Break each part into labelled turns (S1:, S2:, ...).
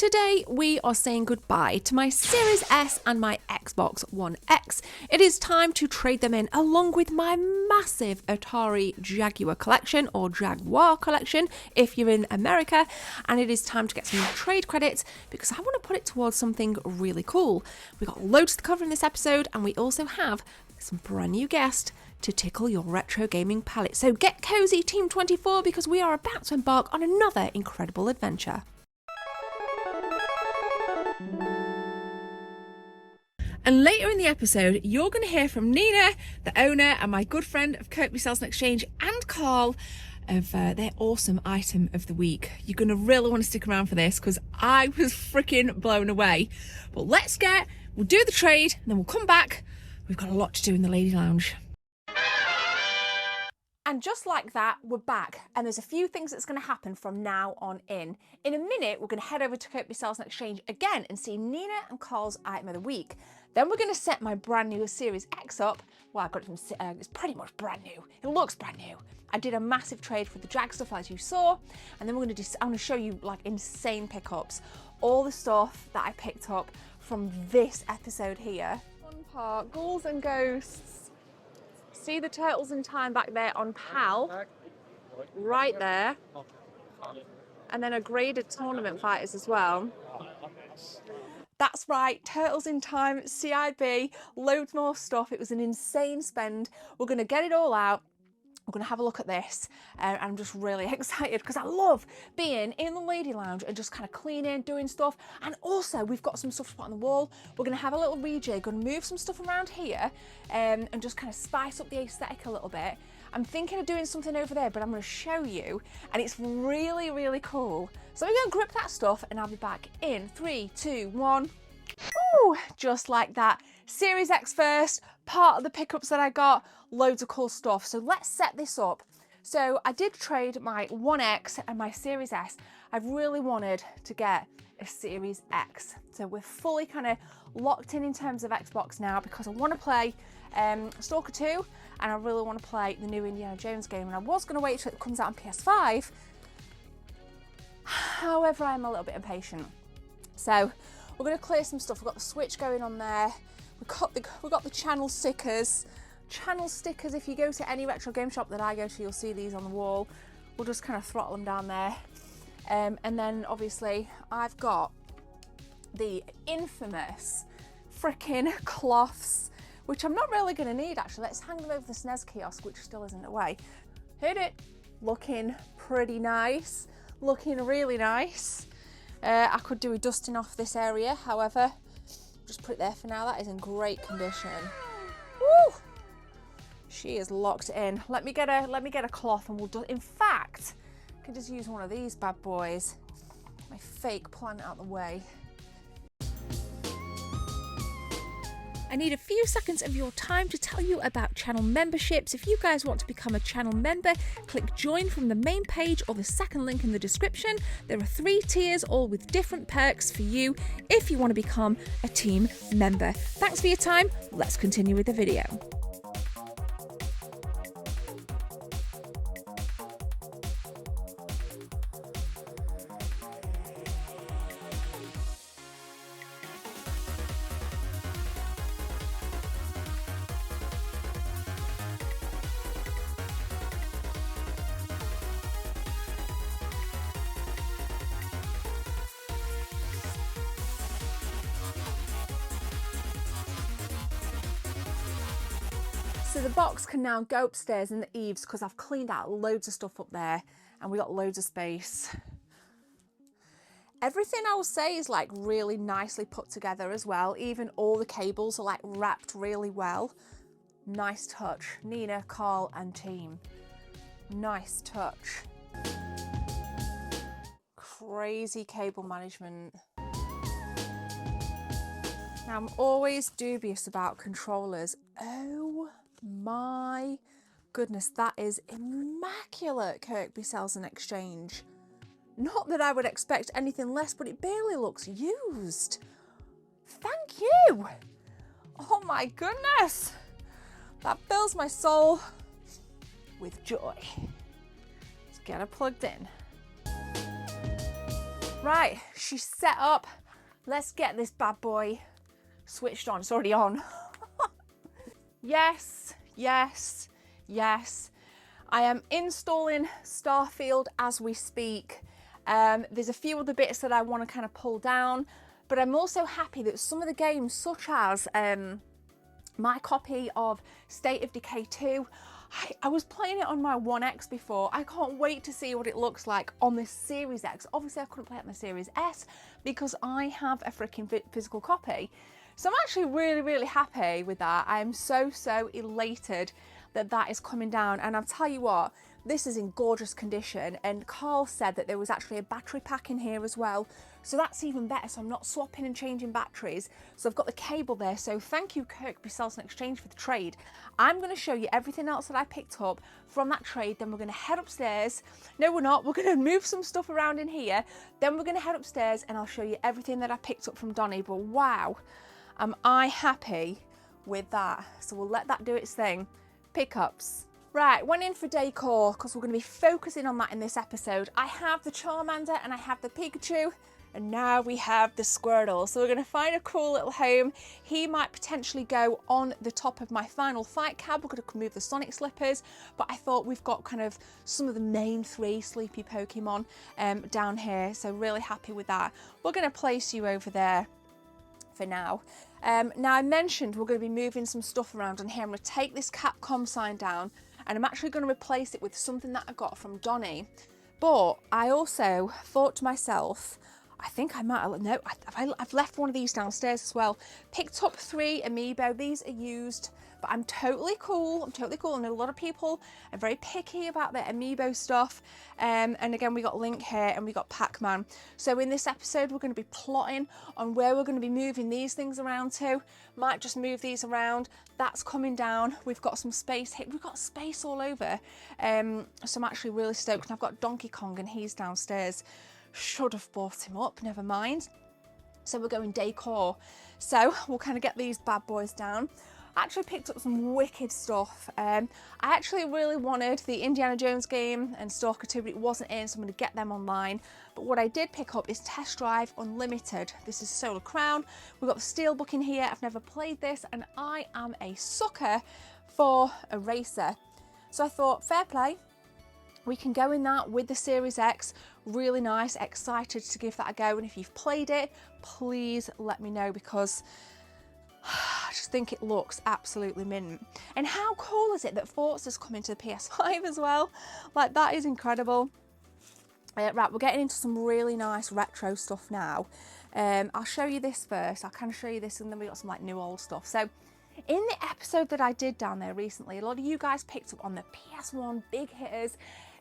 S1: Today we are saying goodbye to my Series S and my Xbox One X. It is time to trade them in along with my massive Atari Jaguar collection, or Jaguar collection if you're in America, and it is time to get some trade credits because I want to put it towards something really cool. We've got loads to cover in this episode, and we also have some brand new guests to tickle your retro gaming palate. So get cozy, Team 24, because we are about to embark on another incredible adventure. And later in the episode, you're going to hear from Nina, the owner, and my good friend of Kirkby Sales and Exchange, and Carl, of their awesome item of the week. You're going to really want to stick around for this because I was freaking blown away. But we'll do the trade, and then we'll come back. We've got a lot to do in the Lady Lounge. And just like that, we're back, and there's a few things that's going to happen from now on in. In a minute, we're going to head over to Kirkby Sales and Exchange again and see Nina and Carl's item of the week. Then we're going to set my brand new Series X up. Well, I got it from, it's pretty much brand new. It looks brand new. I did a massive trade for the Jag stuff, as you saw, and then I'm going to show you like insane pickups. All the stuff that I picked up from this episode here. One part, Ghouls and Ghosts. See the Turtles in Time back there on PAL, right there, and then a graded tournament fighters as well. That's right, Turtles in Time, CIB, loads more stuff. It was an insane spend. We're going to get it all out. We're going to have a look at this, and I'm just really excited because I love being in the Lady Lounge and just kind of cleaning, doing stuff. And also, we've got some stuff to put on the wall. We're going to have a little rejig, going to move some stuff around here and just kind of spice up the aesthetic a little bit. I'm thinking of doing something over there, but I'm going to show you, and it's really, really cool. So we're going to grip that stuff, and I'll be back in 3, 2, 1. Ooh, just like that. Series X first, part of the pickups that I got, loads of cool stuff. So let's set this up. So I did trade my One X and my Series S. I've really wanted to get a Series X. So we're fully kind of locked in terms of Xbox now because I want to play Stalker 2 and I really want to play the new Indiana Jones game. And I was going to wait till it comes out on PS5. However, I'm a little bit impatient. So we're going to clear some stuff. We've got the Switch going on there. We've got the channel stickers. Channel stickers, if you go to any retro game shop that I go to, you'll see these on the wall. We'll just kind of throttle them down there. And then obviously I've got the infamous freaking cloths, which I'm not really going to need actually. Let's hang them over the SNES kiosk, which still isn't away. Hit it. Looking pretty nice. Looking really nice. I could do a dusting off this area, however, just put it there for now. That is in great condition. Woo! She is locked in. Let me get a cloth and we'll do. In fact, I could just use one of these bad boys. My fake plant out the way. I need a few seconds of your time to tell you about channel memberships. If you guys want to become a channel member, click join from the main page or the second link in the description. There are 3 tiers, all with different perks for you if you want to become a team member. Thanks for your time. Let's continue with the video. So the box can now go upstairs in the eaves because I've cleaned out loads of stuff up there and we got loads of space. Everything I will say is like really nicely put together as well. Even all the cables are like wrapped really well. Nice touch. Nina, Carl and team. Nice touch. Crazy cable management. Now I'm always dubious about controllers. Oh my goodness, that is immaculate, Kirkby Sales and Exchange. Not that I would expect anything less, but it barely looks used. Thank you. Oh my goodness. That fills my soul with joy. Let's get it plugged in. Right, she's set up. Let's get this bad boy switched on. It's already on. Yes, yes, yes. I am installing Starfield as we speak. There's a few other bits that I want to kind of pull down, but I'm also happy that some of the games, such as my copy of State of Decay 2, I was playing it on my One X before. I can't wait to see what it looks like on this Series X. Obviously I couldn't play it on the Series S because I have a freaking physical copy. So I'm actually really happy with that. I am so elated that that is coming down. And I'll tell you what, this is in gorgeous condition. And Carl said that there was actually a battery pack in here as well. So that's even better. So I'm not swapping and changing batteries. So I've got the cable there. So thank you, Kirkby Sales and Exchange, for the trade. I'm going to show you everything else that I picked up from that trade. Then we're going to head upstairs. No, we're not. We're going to move some stuff around in here. Then we're going to head upstairs and I'll show you everything that I picked up from Donny. But wow, am I happy with that. So we'll let that do its thing. Pickups. Right, went in for decor because we're going to be focusing on that in this episode. I have the Charmander and I have the Pikachu, and now we have the Squirtle. So we're going to find a cool little home. He might potentially go on the top of my final fight cab. We're going to move the Sonic Slippers, but I thought we've got kind of some of the main 3 sleepy Pokemon down here. So really happy with that. We're going to place you over there for now. Now I mentioned we're going to be moving some stuff around on here. I'm going to take this Capcom sign down and I'm actually going to replace it with something that I got from Donny. But I also thought to myself, I think I might, no, I've left one of these downstairs as well. Picked up 3 amiibo. These are used, but I'm totally cool. I'm totally cool. I know a lot of people are very picky about their amiibo stuff. And again, we got Link here and we got Pac-Man. So in this episode, we're going to be plotting on where we're going to be moving these things around to. Might just move these around. That's coming down. We've got some space here. We've got space all over. So I'm actually really stoked. And I've got Donkey Kong and he's downstairs. Should have bought him up, never mind. So we're going decor. So we'll kind of get these bad boys down. I actually picked up some wicked stuff. I actually really wanted the Indiana Jones game and Stalker 2, but it wasn't in, so I'm going to get them online. But what I did pick up is Test Drive Unlimited. This is Solar Crown. We've got the Steelbook in here. I've never played this, and I am a sucker for a racer. So I thought, fair play. We can go in that with the Series X. Really nice, excited to give that a go. And if you've played it, please let me know because I just think it looks absolutely mint. And how cool is it that Forza's coming to the PS5 as well? Like, that is incredible. Right, we're getting into some really nice retro stuff now. I'll show you this first. I'll kind of show you this and then we got some like new old stuff. So in the episode that I did down there recently, a lot of you guys picked up on the PS1 big hitters.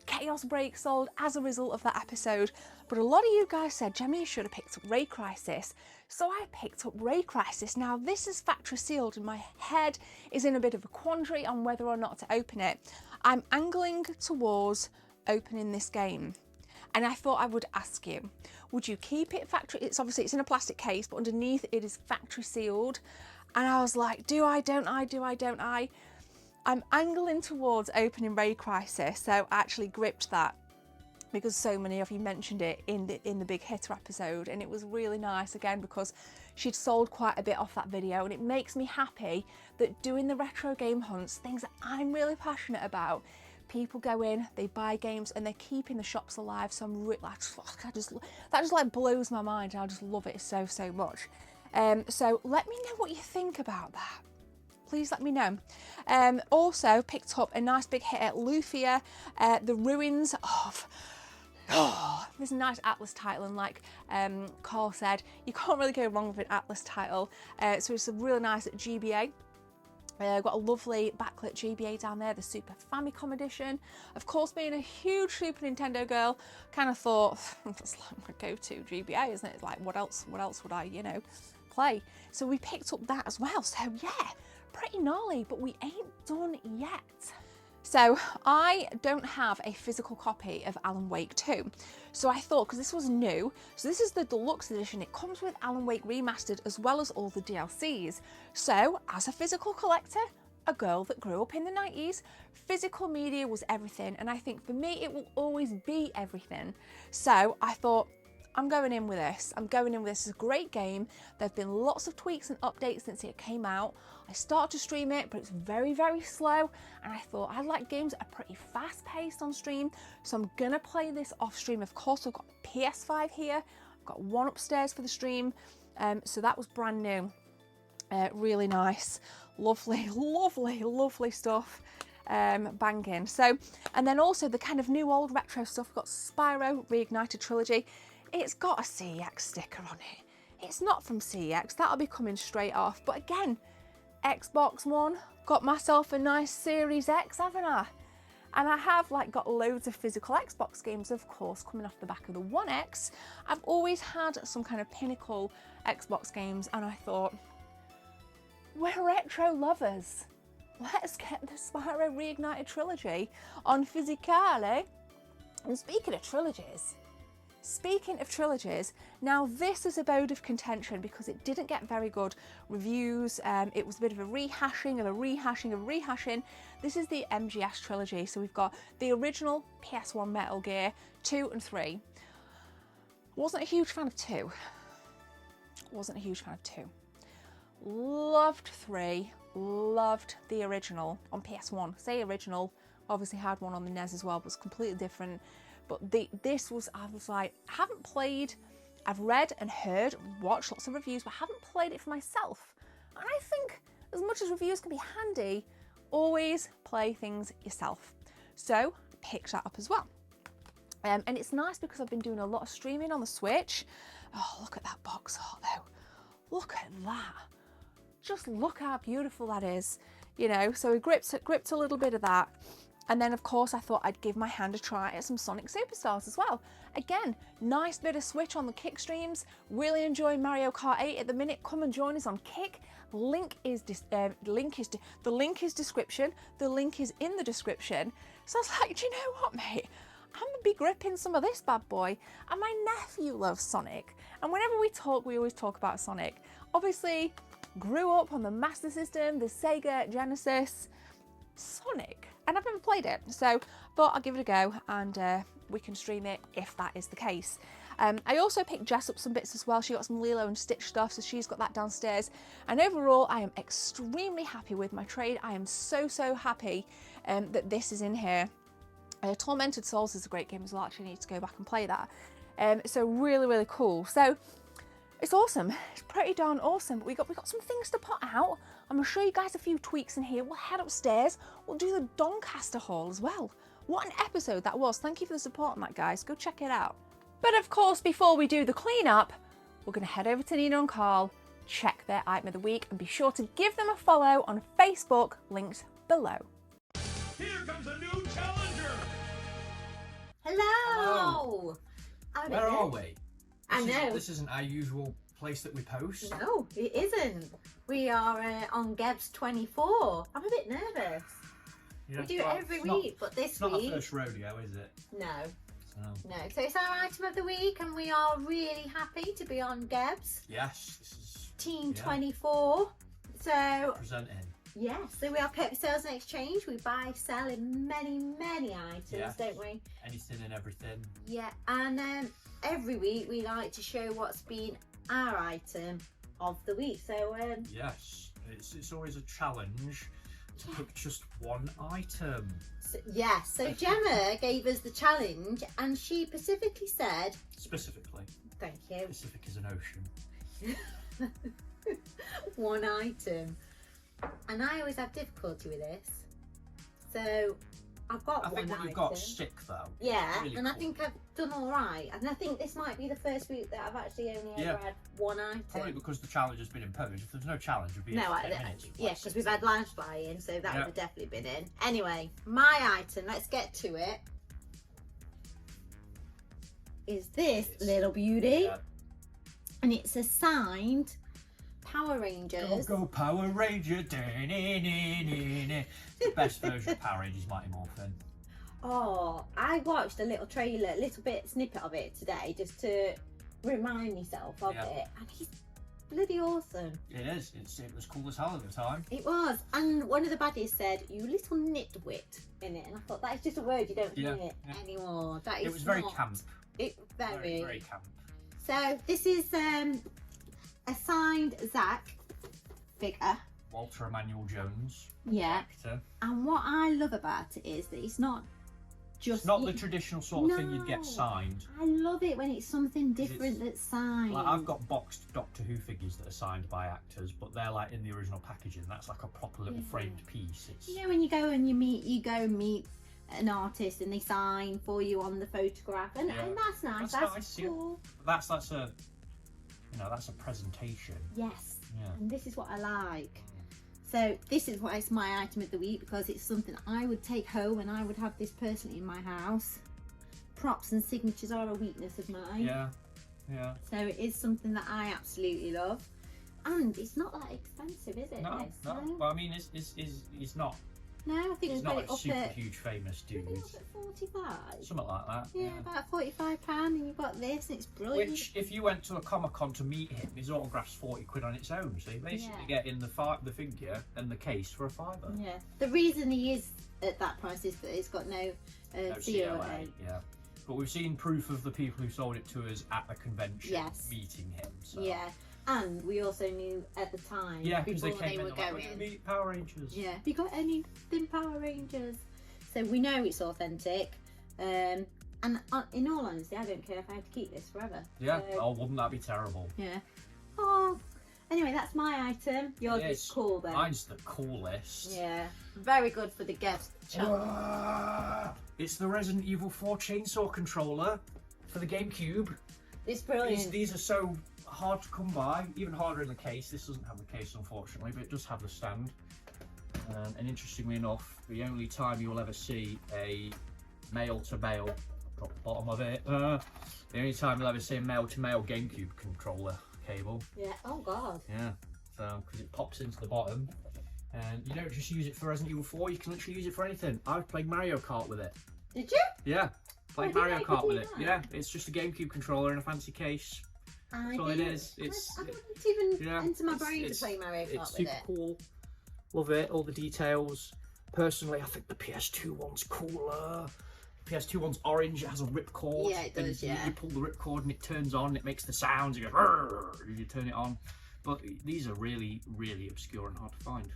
S1: Chaos Break sold as a result of that episode, but a lot of you guys said, Gemma, you should have picked up Ray Crisis. So I picked up Ray Crisis. Now this is factory sealed and my head is in a bit of a quandary on whether or not to open it. I'm angling towards opening this game. And I thought I would ask you, would you keep it factory? It's obviously, it's in a plastic case, but underneath it is factory sealed. And I was like, do I, don't I, do I, don't I? I'm angling towards opening Ray Crisis, so I actually gripped that because so many of you mentioned it in the Big Hitter episode, and it was really nice again because she'd sold quite a bit off that video, and it makes me happy that doing the retro game hunts, things that I'm really passionate about, people go in, they buy games, and they're keeping the shops alive. So I'm really, that just like blows my mind, and I just love it so much. So let me know what you think about that. Please let me know. Also picked up a nice big hit at Lufia, The Ruins of... Oh, there's a nice Atlas title, and like Carl said, you can't really go wrong with an Atlas title. So it's a really nice GBA. Got a lovely backlit GBA down there, the Super Famicom edition. Of course, being a huge Super Nintendo girl, kind of thought, that's like my go-to GBA, isn't it? It's like, what else would I, you know, play? So we picked up that as well. So yeah, pretty gnarly, but we ain't done yet. So I don't have a physical copy of Alan Wake 2. So I thought, because this was new, so this is the deluxe edition, it comes with Alan Wake Remastered as well as all the DLCs. So as a physical collector, a girl that grew up in the 90s, physical media was everything. And I think for me, it will always be everything. So I thought, I'm going in with this. I'm going in with this. It's a great game. There have been lots of tweaks and updates since it came out. I started to stream it, but it's very, very slow. And I thought I like games that are pretty fast paced on stream. So I'm gonna play this off stream. Of course, I've got a PS5 here. I've got one upstairs for the stream. So that was brand new. Really nice. Lovely, lovely, lovely stuff. Banging. So, and then also the kind of new old retro stuff. We've got Spyro Reignited Trilogy. It's got a CEX sticker on it. It's not from CEX, that'll be coming straight off. But again, Xbox One, got myself a nice Series X, haven't I? And I have like got loads of physical Xbox games, of course, coming off the back of the One X. I've always had some kind of pinnacle Xbox games, and I thought, we're retro lovers. Let's get the Spyro Reignited Trilogy on Physicali. And speaking of trilogies, now this is a bone of contention because it didn't get very good reviews. It was a bit of a rehashing of a rehashing of rehashing. This is the MGS trilogy. So we've got the original PS1 Metal Gear 2 and 3. Wasn't a huge fan of 2. Loved 3. Loved the original on PS1. Say original, obviously had one on the NES as well, but it's completely different. But this was, I was like, I haven't played, I've read and heard, watched lots of reviews, but I haven't played it for myself. And I think as much as reviews can be handy, always play things yourself. So picked that up as well. And it's nice because I've been doing a lot of streaming on the Switch. Oh, look at that box art though. Look at that. Just look how beautiful that is, you know. So we gripped a little bit of that. And then of course I thought I'd give my hand a try at some Sonic Superstars as well. Again, nice bit of Switch on the Kick streams. Really enjoying Mario Kart 8 at the minute. Come and join us on Kick. The link is description. The link is in the description. So I was like, do you know what, mate? I'm gonna be gripping some of this bad boy. And my nephew loves Sonic. And whenever we talk, we always talk about Sonic. Obviously, grew up on the Master System, the Sega Genesis, Sonic, and I've never played it, so thought I'd give it a go, and we can stream it if that is the case. I also picked Jess up some bits as well. She got some Lilo and Stitch stuff, so she's got that downstairs. And overall, I am extremely happy with my trade. I am so happy that this is in here. Tormented Souls is a great game as well. Actually, I need to go back and play that. So really cool. So it's awesome. It's pretty darn awesome. But we got some things to put out. I'm gonna show you guys a few tweaks in here. We'll head upstairs. We'll do the Doncaster haul as well. What an episode that was. Thank you for the support on that, guys. Go check it out. But of course, before we do the cleanup, we're gonna head over to Nina and Carl, check their item of the week, and be sure to give them a follow on Facebook, linked below.
S2: Here comes a new challenger.
S3: Hello.
S4: Where are we?
S3: I know.
S4: This isn't our usual place that we post.
S3: No, it isn't. We are on Gebs 24. I'm a bit nervous.
S4: Yeah,
S3: We do it every week, but this
S4: It's not
S3: week...
S4: our first rodeo, is it?
S3: No,
S4: So,
S3: no. So it's our item of the week, and we are really happy to be on Gebs.
S4: yes, this is
S3: Team
S4: yeah.
S3: 24. So,
S4: presenting.
S3: yes, so we are Purpose Sales and Exchange. We buy, sell in many items,
S4: Yes.
S3: don't we?
S4: Anything and everything.
S3: Yeah, and every week we like to show what's been our item of the week. So,
S4: Yes, it's always a challenge to pick just one item.
S3: so Gemma gave us the challenge, and she specifically said,
S4: Specifically,
S3: thank you,
S4: Pacific is an ocean.
S3: one item. And I always have difficulty with this. So I've got
S4: I
S3: one
S4: think what
S3: item.
S4: you've got sick though.
S3: Yeah,
S4: Really
S3: and I
S4: cool.
S3: think I've done all right. And I think this might be the first week that I've actually only ever had one item.
S4: Probably because the challenge has been imposed. If there's no challenge, it'd be
S3: No,
S4: 10 minutes.
S3: yeah, because we've had lounge fly-in, so that
S4: Yeah.
S3: would have definitely been in. Anyway, my item, let's get to it, is this little beauty.
S4: Yeah.
S3: And it's a signed Power Rangers.
S4: Go Power Ranger! The best version of Power Rangers Mighty Morphin.
S3: Oh, I watched a little trailer, little bit snippet of it today, just to remind myself of
S4: Yeah.
S3: it. And he's bloody awesome.
S4: It is. It was cool as hell at the time.
S3: It was. And one of the baddies said, "You little nitwit," in it. And I thought, that is just a word you don't
S4: Yeah,
S3: hear
S4: yeah.
S3: anymore. That is
S4: It was very
S3: not-
S4: camp.
S3: It very.
S4: Very camp.
S3: So this is a signed Zach figure.
S4: Walter Emmanuel Jones.
S3: Yeah.
S4: Actor.
S3: And what I love about it is that it's not just...
S4: It's not the traditional sort of thing you'd get signed.
S3: I love it when it's something different that's signed.
S4: Like, I've got boxed Doctor Who figures that are signed by actors, but they're like in the original packaging. That's like a proper little framed piece. It's...
S3: You know, when you go and meet an artist and they sign for you on the photograph, and that's nice. That's
S4: nice,
S3: cool.
S4: That's a, you know, that's a presentation.
S3: Yes.
S4: Yeah.
S3: And this is what I like. So this is why it's my item of the week, because it's something I would take home and I would have this personally in my house. Props and signatures are a weakness of mine.
S4: Yeah, yeah.
S3: So it is something that I absolutely love. And it's not that expensive, is it?
S4: No, no. Well, I mean, it's not.
S3: No, I think
S4: It's
S3: we've got
S4: not
S3: it
S4: a
S3: up
S4: super
S3: at...
S4: huge famous dude.
S3: We've got it up at 45.
S4: Something like that.
S3: Yeah, about £45, and you've got this, and it's brilliant.
S4: Which, if you went to a Comic-Con to meet him, his autograph's 40 quid on its own. So you basically get in the figure and the case for a £5.
S3: Yeah. The reason he is at that price is that it's got no
S4: No COA. Yeah. But we've seen proof of the people who sold it to us at the convention meeting him. So.
S3: Yeah. And we also knew at the time,
S4: because
S3: before
S4: they
S3: were
S4: like,
S3: going,
S4: we're gonna meet Power Rangers.
S3: yeah, have you got anything Power Rangers? So we know it's authentic. And in all honesty, I don't care if I have to keep this forever.
S4: Yeah.
S3: So,
S4: Oh, wouldn't that be terrible?
S3: yeah. Oh. Anyway, that's my item. Yours is cool then.
S4: Mine's the coolest.
S3: Yeah. Very good for the guest.
S4: It's the Resident Evil 4 chainsaw controller for the GameCube.
S3: It's brilliant.
S4: These are so hard to come by, even harder in the case. This doesn't have the case, unfortunately, but it does have the stand. And interestingly enough, the only time you'll ever see a male-to-male, drop the bottom of it, the only time you'll ever see a male-to-male GameCube controller cable.
S3: Yeah. Oh God.
S4: Yeah. So, because it pops into the bottom, and you don't just use it for Resident Evil 4, you can literally use it for anything. I've played Mario Kart with it.
S3: Did you?
S4: Yeah. Played Mario
S3: you
S4: Kart
S3: do
S4: with it.
S3: that?
S4: Yeah. It's just a GameCube controller in a fancy case. That's all it is.
S3: I wouldn't even enter my brain to play Mario Kart
S4: It's
S3: with
S4: super
S3: it.
S4: cool. Love it. All the details. Personally, I think the PS2 one's cooler. The PS2 one's orange. It has a ripcord.
S3: Yeah, it does.
S4: And
S3: Yeah.
S4: you pull the ripcord and it turns on. It makes the sounds. You go, "Rrr," and you turn it on. But these are really, really obscure and hard to find.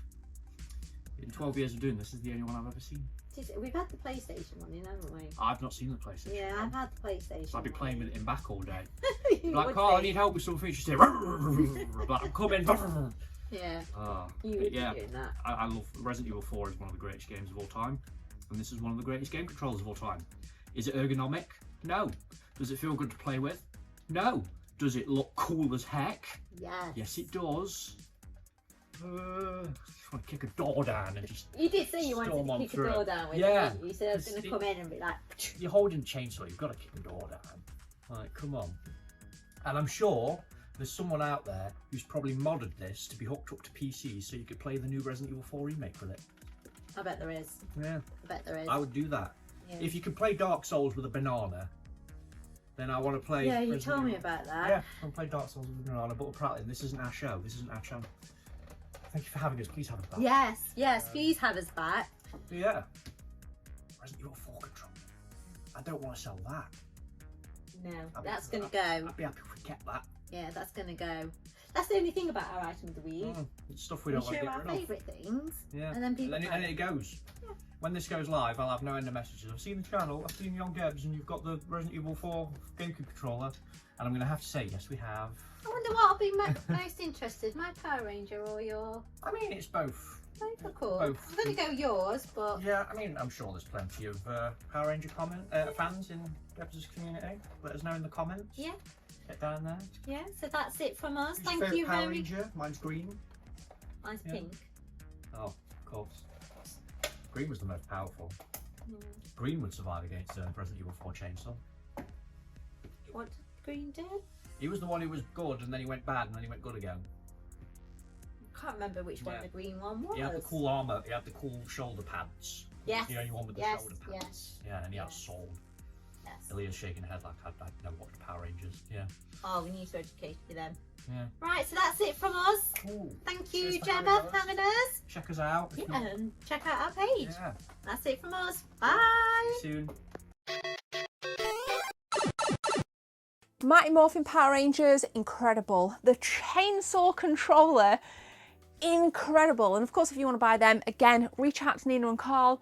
S4: In 12 years of doing this, is the only one I've ever seen.
S3: We've had the PlayStation one in, haven't we?
S4: I've not seen the PlayStation.
S3: Yeah,
S4: one.
S3: I've had the PlayStation.
S4: So I'd be playing with it in back all day.
S3: You
S4: Like,
S3: would
S4: Carl, I
S3: be.
S4: need help with something. She'd say, "Rrr," like, I'm coming.
S3: Yeah.
S4: Oh,
S3: You would
S4: yeah.
S3: be doing that.
S4: I love Resident Evil 4 is one of the greatest games of all time, and this is one of the greatest game controllers of all time. Is it ergonomic? No. Does it feel good to play with? No. Does it look cool as heck?
S3: Yes.
S4: Yes, it does. I just want to kick a door down and just.
S3: You did say you wanted
S4: storm
S3: to
S4: on
S3: kick a
S4: through
S3: door
S4: it.
S3: down with
S4: Yeah.
S3: it. You said I was going to come in and be like...
S4: You're holding a chainsaw, you've got to kick a door down. Like, come on. And I'm sure there's someone out there who's probably modded this to be hooked up to PCs so you could play the new Resident Evil 4 remake with it.
S3: I bet there is.
S4: Yeah.
S3: I bet there is.
S4: I would do that.
S3: Yeah.
S4: If you could play Dark Souls with a banana, then I want to play.
S3: Yeah, you
S4: Resident
S3: told me
S4: Evil.
S3: about that.
S4: Yeah, I want to play Dark Souls with a banana, but apparently this isn't our show. This isn't our channel. Thank you for having us. Please have us back.
S3: Yes, yes, please have us back.
S4: Yeah. Resident Evil 4 control. I don't want to sell that.
S3: No,
S4: I'd be-
S3: that's going to go.
S4: I'd be happy if we kept that.
S3: Yeah, that's going to go. That's the only thing about our item of the week.
S4: It's stuff we
S3: We
S4: don't want to
S3: show
S4: get
S3: our
S4: rid of.
S3: favourite things.
S4: Yeah.
S3: And then people
S4: and it goes.
S3: Yeah.
S4: When this goes live, I'll have no end of messages. I've seen the channel, I've seen you on Gebs, and you've got the Resident Evil 4 GameCube controller. And I'm going to have to say, yes, we have.
S3: I wonder what I'll be most interested, my Power Ranger or your...
S4: I mean, it's both.
S3: Both are cool.
S4: Both.
S3: I'm going to go yours, but...
S4: Yeah, I mean, I'm sure there's plenty of Power Ranger fans in Gebs' community. Let us know in the comments.
S3: Yeah.
S4: Get down there.
S3: Yeah, so that's it from us.
S4: Who's your
S3: Thank
S4: favourite
S3: you
S4: Power
S3: very much.
S4: Ranger? Mine's green.
S3: Mine's
S4: Yeah.
S3: pink.
S4: Oh, of course. Green was the most powerful.
S3: Mm.
S4: Green would survive against Resident Evil 4 chainsaw.
S3: What did Green do?
S4: He was the one who was good, and then he went bad, and then he went good again.
S3: Can't remember which one
S4: Yeah.
S3: the green one was.
S4: He had the cool armour, he had the cool shoulder pads.
S3: Yes.
S4: The only one with the
S3: Yes,
S4: shoulder
S3: yes.
S4: pads. Yeah, and he had a sword.
S3: Yes.
S4: Elia's shaking her head like I'd never watched Power Rangers. Yeah.
S3: Oh, we need to educate them.
S4: Yeah.
S3: Right, so that's it from us.
S4: Cool.
S3: Thank you,
S4: Cheers for
S3: Gemma,
S4: having
S3: for
S4: us.
S3: having us.
S4: Check us out. if
S3: Yeah,
S4: you-
S3: and check out our page.
S4: Yeah.
S3: That's it from us. Bye.
S4: See you soon.
S1: Mighty Morphin Power Rangers, incredible. The chainsaw controller, incredible. And of course, if you want to buy them, again, reach out to Nina and Carl,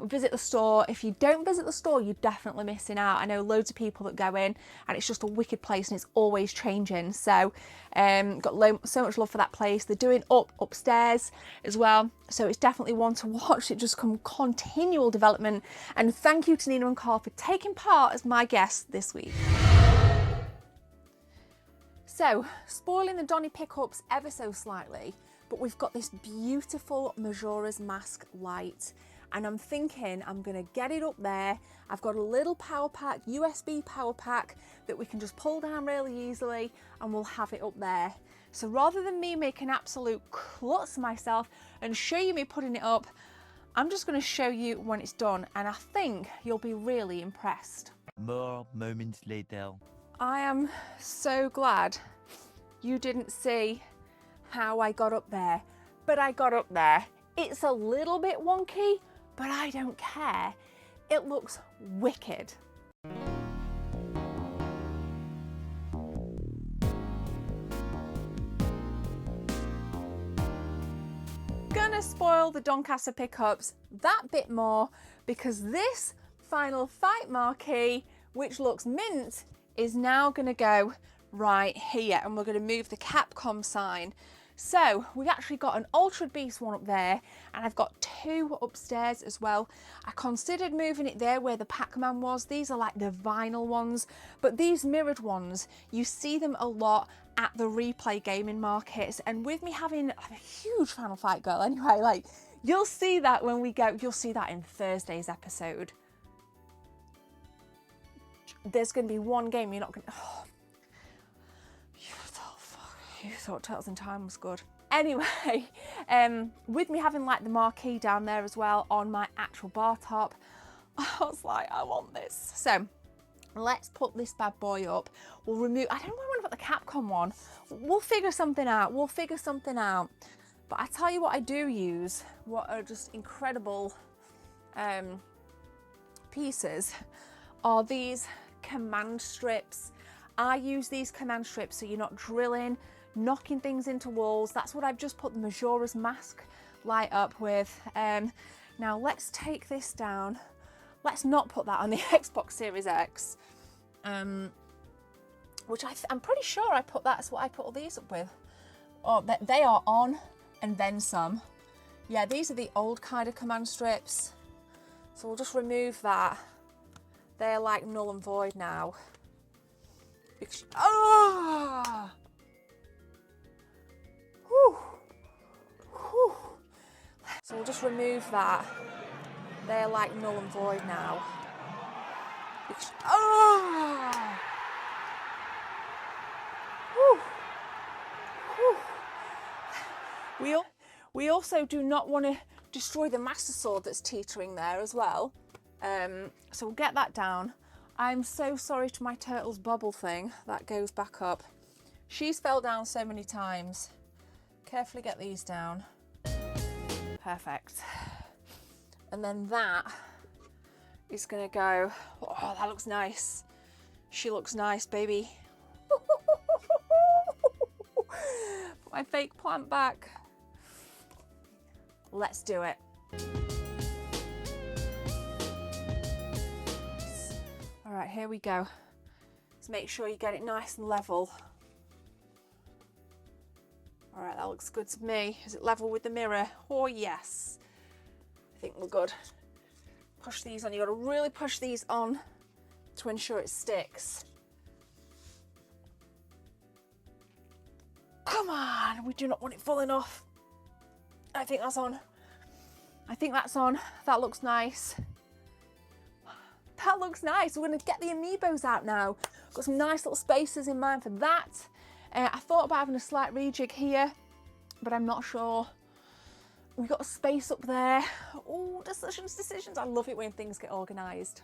S1: visit the store. If you don't visit the store, you're definitely missing out. I know loads of people that go in and it's just a wicked place and it's always changing. So got so much love for that place. They're doing upstairs as well. So it's definitely one to watch. It just come continual development. And thank you to Nina and Carl for taking part as my guests this week. So, spoiling the Donny pickups ever so slightly, but we've got this beautiful Majora's Mask light, and I'm thinking I'm gonna get it up there. I've got a little power pack, USB power pack, that we can just pull down really easily, and we'll have it up there. So rather than me make an absolute klutz myself and show you me putting it up, I'm just gonna show you when it's done, and I think you'll be really impressed.
S5: More moments later.
S1: I am so glad you didn't see how I got up there, but I got up there. It's a little bit wonky, but I don't care. It looks wicked. Gonna spoil the Doncaster pickups that bit more because this final fight marquee, which looks mint, is now going to go right here, and we're going to move the Capcom sign. So we've actually got an Ultra Beast one up there, and I've got two upstairs as well. I considered moving it there where the Pac-Man was. These are like the vinyl ones, but these mirrored ones, you see them a lot at the replay gaming markets. And with me having a huge Final Fight girl anyway, like you'll see that when we go, you'll see that in Thursday's episode. There's going to be one game you're not going to... Oh, you thought Turtles in Time was good. Anyway, with me having like the marquee down there as well on my actual bar top, I was like, I want this. So let's put this bad boy up. We'll remove... I don't know where I'm going to put the Capcom one. We'll figure something out. But I tell you what I do use, what are just incredible pieces, are these command strips. I use these command strips so you're not drilling, knocking things into walls. That's what I've just put the Majora's Mask light up with. Now let's take this down. Let's not put that on the Xbox Series X, which I'm pretty sure I put that's what I put all these up with. Oh, they are on and then some. Yeah, these are the old kind of command strips. So we'll just remove that. They're like null and void now. Oh! Whew. Whew. So we'll just remove that. They're like null and void now. Oh! Whew. Whew. We also do not want to destroy the Master Sword that's teetering there as well. So we'll get that down. I'm so sorry to my Turtles bubble thing. That goes back up. She's fell down so many times. Carefully get these down. Perfect. And then that is gonna go, oh, that looks nice. She looks nice, baby. Put my fake plant back. Let's do it. All right, here we go. Let's make sure you get it nice and level. All right, that looks good to me. Is it level with the mirror? Oh, yes. I think we're good. Push these on. You've got to really push these on to ensure it sticks. Come on, we do not want it falling off. I think that's on. I think that's on. That looks nice. That looks nice. We're going to get the amiibos out now. Got some nice little spaces in mind for that. I thought about having a slight rejig here, but I'm not sure. We've got a space up there. Oh, decisions. I love it when things get organised.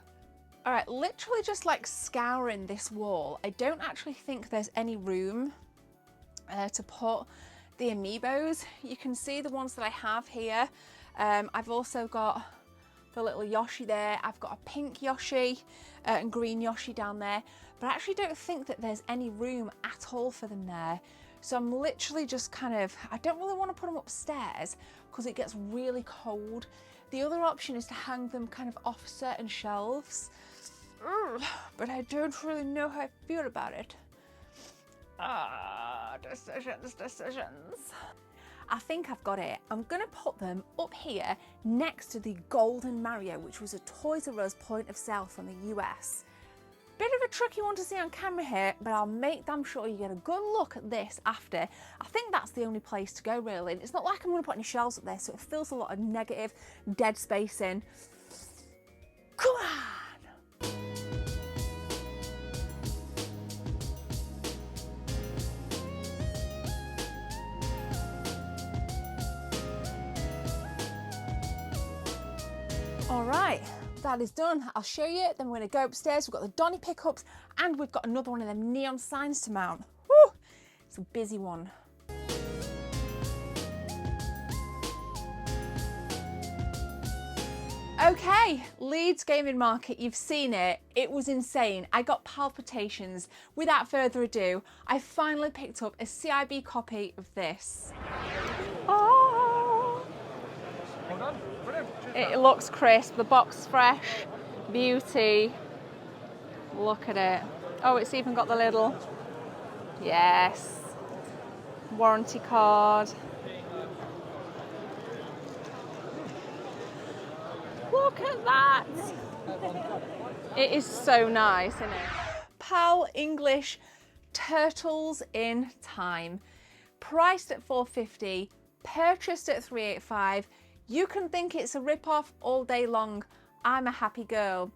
S1: All right, literally just like scouring this wall. I don't actually think there's any room to put the amiibos. You can see the ones that I have here. I've also got the little Yoshi there. I've got a pink Yoshi and green Yoshi down there. but I actually don't think that there's any room at all for them there. So I'm literally just kind of, I don't really want to put them upstairs because it gets really cold. The other option is to hang them kind of off certain shelves. Ugh, but I don't really know how I feel about it. Decisions. I think I've got it. I'm gonna put them up here next to the Golden Mario, which was a Toys R Us point of sale from the US. Bit of a tricky one to see on camera here, but I'll make damn sure you get a good look at this after. I think that's the only place to go really. It's not like I'm gonna put any shelves up there, so it fills a lot of negative dead space in. Come on! All right, that is done. I'll show you, then we're gonna go upstairs. We've got the Donny pickups and we've got another one of them neon signs to mount. Woo! It's a busy one. Okay, Leeds Gaming Market, you've seen it. It was insane. I got palpitations. Without further ado, I finally picked up a CIB copy of this. Oh!
S4: Hold on. Brilliant.
S1: It looks crisp, the box is fresh, beauty. Look at it. Oh, it's even got the little, yes, warranty card. Look at that. It is so nice, isn't it? PAL English Turtles in Time. Priced at $4.50, purchased at $3.85. You can think it's a rip-off all day long. I'm a happy girl.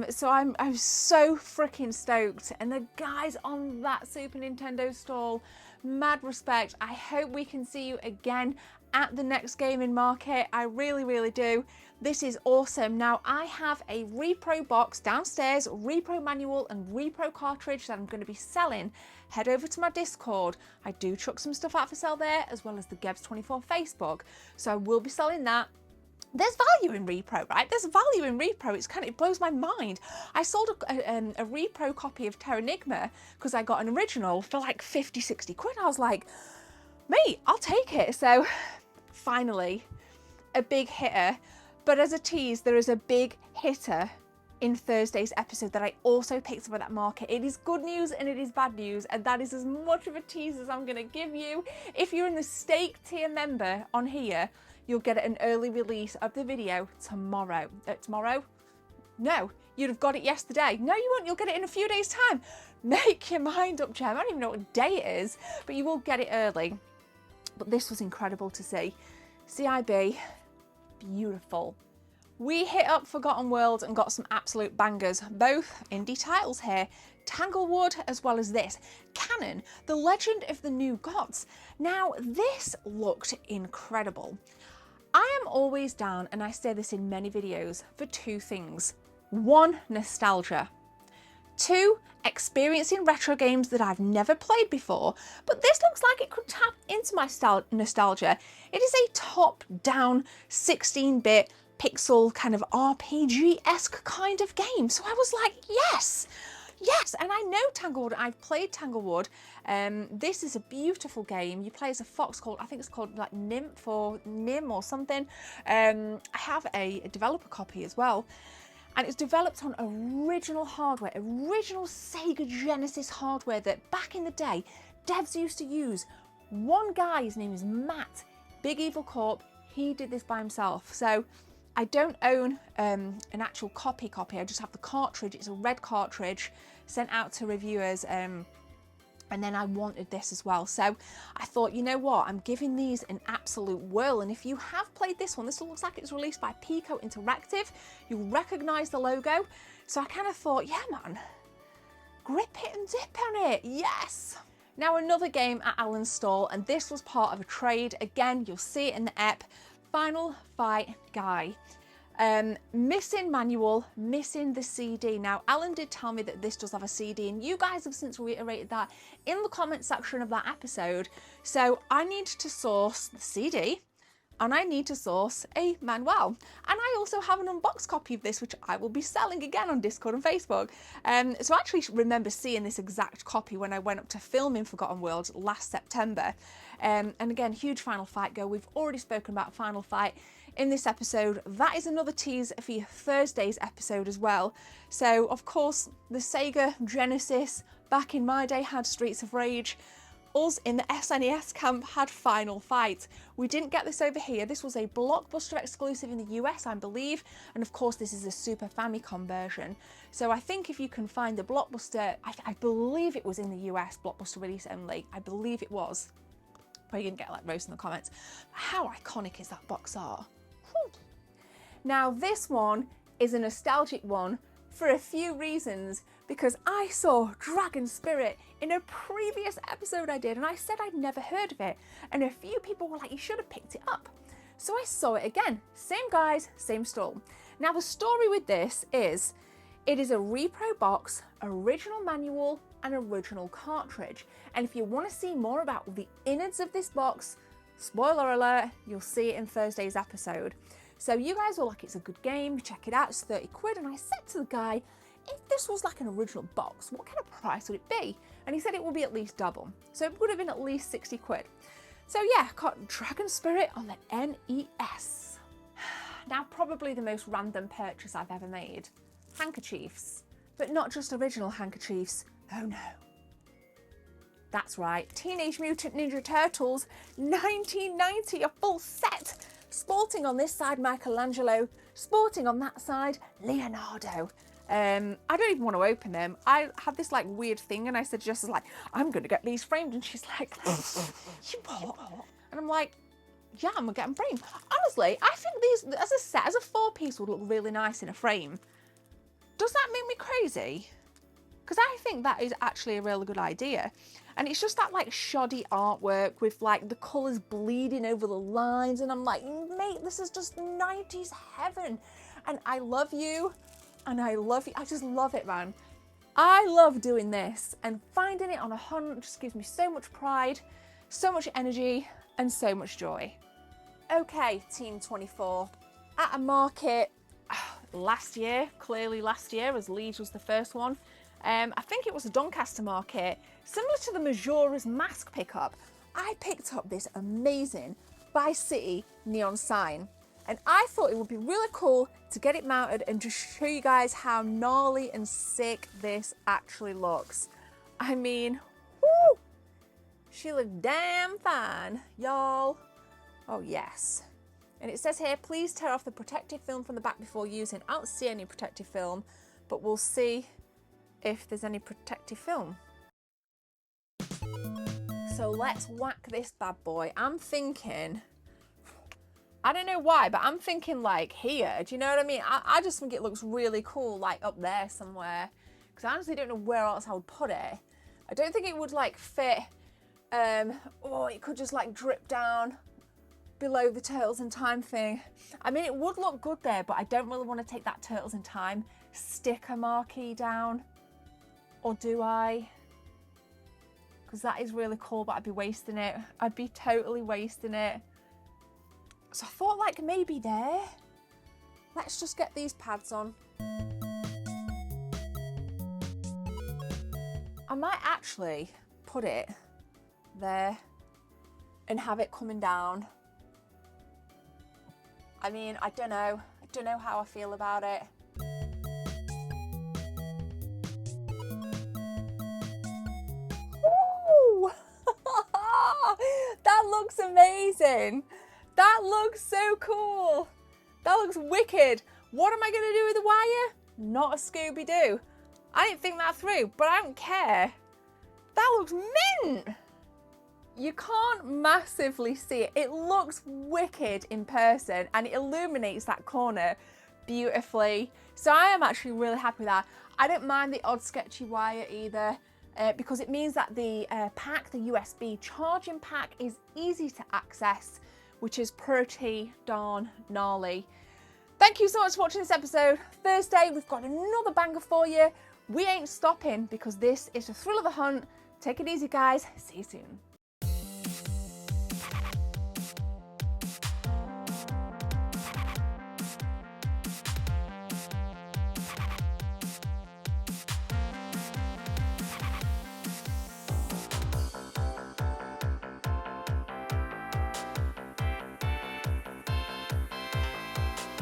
S1: So I'm so freaking stoked. And the guys on that Super Nintendo stall, mad respect. I hope we can see you again at the next Gaming Market. I really, really do. This is awesome. Now I have a repro box downstairs, repro manual and repro cartridge that I'm going to be selling. Head over to my Discord. I do chuck some stuff out for sale there, as well as the Gebs24 Facebook. So I will be selling that. There's value in repro, right? There's value in repro. It blows my mind. I sold a repro copy of Terranigma because I got an original for like 50, 60 quid. I was like, mate, I'll take it. So finally, a big hitter. But as a tease, there is a big hitter in Thursday's episode that I also picked up at that market. It is good news and it is bad news, and that is as much of a tease as I'm going to give you. If you're in the steak tier member on here, you'll get an early release of the video tomorrow. Tomorrow? No, you'd have got it yesterday. No, you won't. You'll get it in a few days' time. Make your mind up, Jem. I don't even know what day it is, but you will get it early. But this was incredible to see. CIB, beautiful. We hit up Forgotten World and got some absolute bangers, both indie titles here. Tanglewood as well as this. Canon, The Legend of the New Gods. Now this looked incredible. I am always down, and I say this in many videos, for two things. One, nostalgia. Two, experiencing retro games that I've never played before, but this looks like it could tap into my nostalgia. It is a top-down 16-bit pixel kind of RPG-esque kind of game. So I was like, yes, yes. And I know Tanglewood, I've played Tanglewood. This is a beautiful game. You play as a fox called, I think it's called like Nymph or Nim or something. I have a developer copy as well. And it's developed on original hardware, original Sega Genesis hardware that back in the day, devs used to use. One guy, his name is Matt, Big Evil Corp, he did this by himself. So I don't own an actual copy. I just have the cartridge. It's a red cartridge sent out to reviewers. And then I wanted this as well. So I thought, you know what? I'm giving these an absolute whirl. And if you have played this one, this looks like it's released by Pico Interactive. You'll recognize the logo. So I kind of thought, yeah, man, grip it and dip on it. Yes. Now another game at Alan's stall, and this was part of a trade. Again, you'll see it in the ep. Final Fight Guy. Missing manual, missing the CD. Now, Alan did tell me that this does have a CD, and you guys have since reiterated that in the comment section of that episode. So I need to source the CD, and I need to source a manual. And I also have an unboxed copy of this, which I will be selling again on Discord and Facebook. So I actually remember seeing this exact copy when I went up to film in Forgotten Worlds last September. And again, huge Final Fight go. We've already spoken about Final Fight in this episode. That is another tease for your Thursday's episode as well. So of course, the Sega Genesis back in my day had Streets of Rage. Us in the SNES camp had Final Fight. We didn't get this over here. This was a Blockbuster exclusive in the US, I believe. And of course, this is a Super Famicom version. So I think if you can find the Blockbuster, I believe it was in the US Blockbuster release only. I believe it was. Probably gonna get like roast in the comments. How iconic is that box art? Whew. Now this one is a nostalgic one for a few reasons, because I saw Dragon Spirit in a previous episode I did and I said I'd never heard of it, and a few people were like, you should have picked it up. So I saw it again. Same guys, same stall. Now the story with this is, it is a repro box, original manual and original cartridge. And if you want to see more about the innards of this box, spoiler alert, you'll see it in Thursday's episode. So you guys were like, it's a good game, check it out, it's 30 quid. And I said to the guy, if this was like an original box, what kind of price would it be? And he said it would be at least double. So it would have been at least 60 quid. So yeah, got Dragon Spirit on the NES. Now probably the most random purchase I've ever made. Handkerchiefs. But not just original handkerchiefs. Oh no. That's right, Teenage Mutant Ninja Turtles 1990, a full set. Sporting on this side, Michelangelo. Sporting on that side, Leonardo. I don't even want to open them. I had this like weird thing and I said, Jess is like, I'm going to get these framed. And she's like, you what? And I'm like, yeah, I'm going to get them framed. Honestly, I think these, as a set, as a 4-piece would look really nice in a frame. Does that make me crazy? Because I think that is actually a really good idea. And it's just that like shoddy artwork with like the colours bleeding over the lines. And I'm like, mate, this is just 90s heaven. And I love you. And I love you. I just love it, man. I love doing this. And finding it on a hunt just gives me so much pride, so much energy, and so much joy. Okay, Team 24. At a market last year, clearly last year, as Leeds was the first one. I think it was a Doncaster market, similar to the Majora's Mask pickup. I picked up this amazing By City neon sign, and I thought it would be really cool to get it mounted and just show you guys how gnarly and sick this actually looks. I mean, whoo! She looked damn fine, y'all. Oh yes. And it says here, please tear off the protective film from the back before using. I don't see any protective film, but we'll see if there's any protective film. So let's whack this bad boy. I'm thinking, I don't know why, but I'm thinking like here. Do you know what I mean? I just think it looks really cool, like up there somewhere. Because I honestly don't know where else I would put it. I don't think it would like fit. Or it could just like drip down below the Turtles in Time thing. I mean, it would look good there, but I don't really want to take that Turtles in Time sticker marquee down. Or do I? Because that is really cool, but I'd be wasting it. I'd be totally wasting it. So I thought like maybe there. Let's just get these pads on. I might actually put it there and have it coming down. I mean, I don't know. I don't know how I feel about it. That looks amazing. That looks so cool. That looks wicked. What am I going to do with the wire? Not a Scooby-Doo. I didn't think that through, but I don't care. That looks mint. You can't massively see it. It looks wicked in person and it illuminates that corner beautifully. So I am actually really happy with that. I don't mind the odd sketchy wire either. Because it means that the pack, the USB charging pack, is easy to access, which is pretty darn gnarly. Thank you so much for watching this episode. Thursday, we've got another banger for you. We ain't stopping because this is the thrill of the hunt. Take it easy, guys. See you soon.